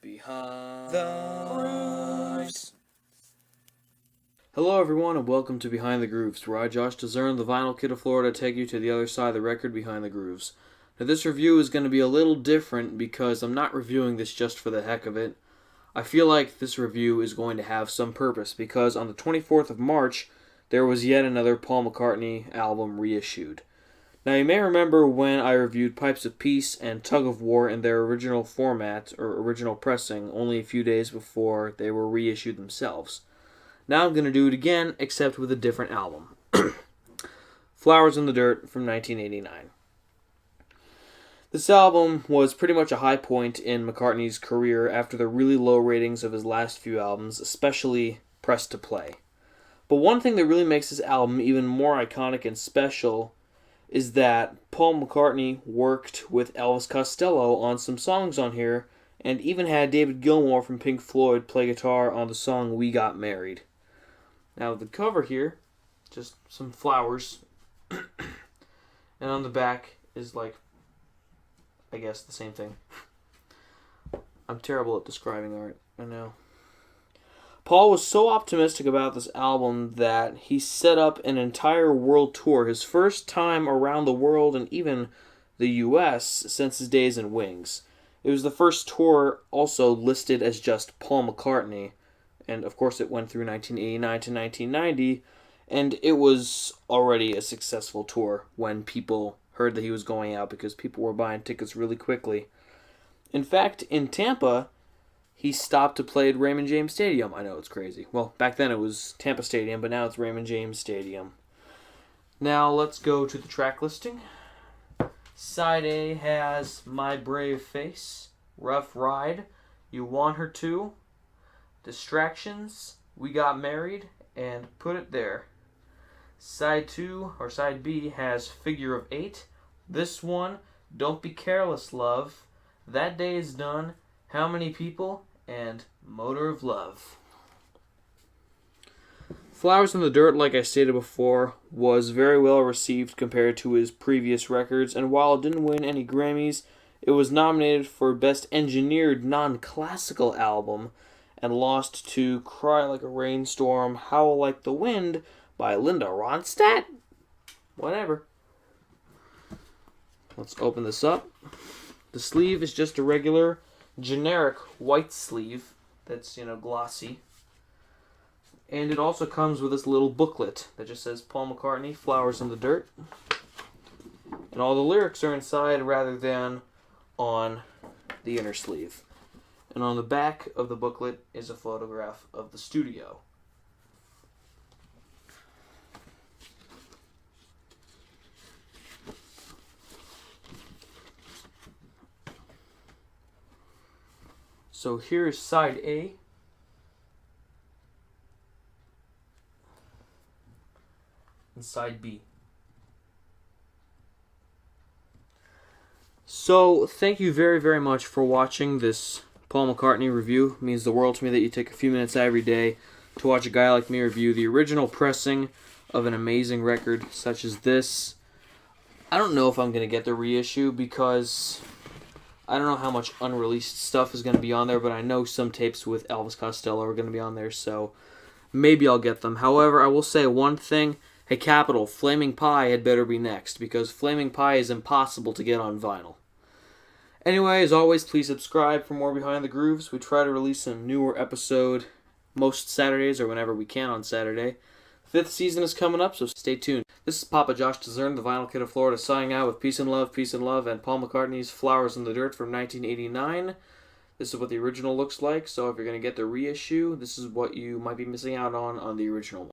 Behind the Grooves. Hello everyone and welcome to Behind the Grooves, where I, Josh DeZern, the vinyl kid of Florida, take you to the other side of the record behind the grooves. Now this review is going to be a little different because I'm not reviewing this just for the heck of it. I feel like this review is going to have some purpose because on the 24th of March, there was yet another Paul McCartney album reissued. Now, you may remember when I reviewed Pipes of Peace and Tug of War in their original format, or original pressing, only a few days before they were reissued themselves. Now I'm going to do it again, except with a different album. Flowers in the Dirt from 1989. This album was pretty much a high point in McCartney's career after the really low ratings of his last few albums, especially Press to Play. But one thing that really makes this album even more iconic and special is that Paul McCartney worked with Elvis Costello on some songs on here, and even had David Gilmour from Pink Floyd play guitar on the song We Got Married. Now the cover here, just some flowers, and on the back is like, I guess the same thing. I'm terrible at describing art, I know. Paul was so optimistic about this album that he set up an entire world tour, his first time around the world and even the US since his days in Wings. It was the first tour also listed as just Paul McCartney, and of course it went through 1989 to 1990, and it was already a successful tour when people heard that he was going out because people were buying tickets really quickly. In fact, in Tampa, he stopped to play at Raymond James Stadium. I know, it's crazy. Well, back then it was Tampa Stadium, but now it's Raymond James Stadium. Now let's go to the track listing. Side A has My Brave Face, Rough Ride, You Want Her To, Distractions, We Got Married, and Put It There. Side B has Figure of Eight, This One, Don't Be Careless Love, That Day Is Done, How Many People, and Motor of Love. Flowers in the Dirt, like I stated before, was very well received compared to his previous records, and while it didn't win any Grammys, it was nominated for Best Engineered Non-Classical Album, and lost to Cry Like a Rainstorm, Howl Like the Wind by Linda Ronstadt? Whatever. Let's open this up. The sleeve is just a regular generic white sleeve that's, glossy. And it also comes with this little booklet that just says Paul McCartney, Flowers in the Dirt. And all the lyrics are inside rather than on the inner sleeve. And on the back of the booklet is a photograph of the studio. So here's side A. And side B. So thank you very, very much for watching this Paul McCartney review. It means the world to me that you take a few minutes every day to watch a guy like me review the original pressing of an amazing record such as this. I don't know if I'm going to get the reissue because I don't know how much unreleased stuff is going to be on there, but I know some tapes with Elvis Costello are going to be on there, so maybe I'll get them. However, I will say one thing. Hey, Capital, Flaming Pie had better be next, because Flaming Pie is impossible to get on vinyl. Anyway, as always, please subscribe for more Behind the Grooves. We try to release a newer episode most Saturdays, or whenever we can on Saturday. Fifth season is coming up, so stay tuned. This is Papa Josh DeZern, the vinyl kid of Florida, signing out with Peace and Love, and Paul McCartney's Flowers in the Dirt from 1989. This is what the original looks like, so if you're going to get the reissue, this is what you might be missing out on the original one.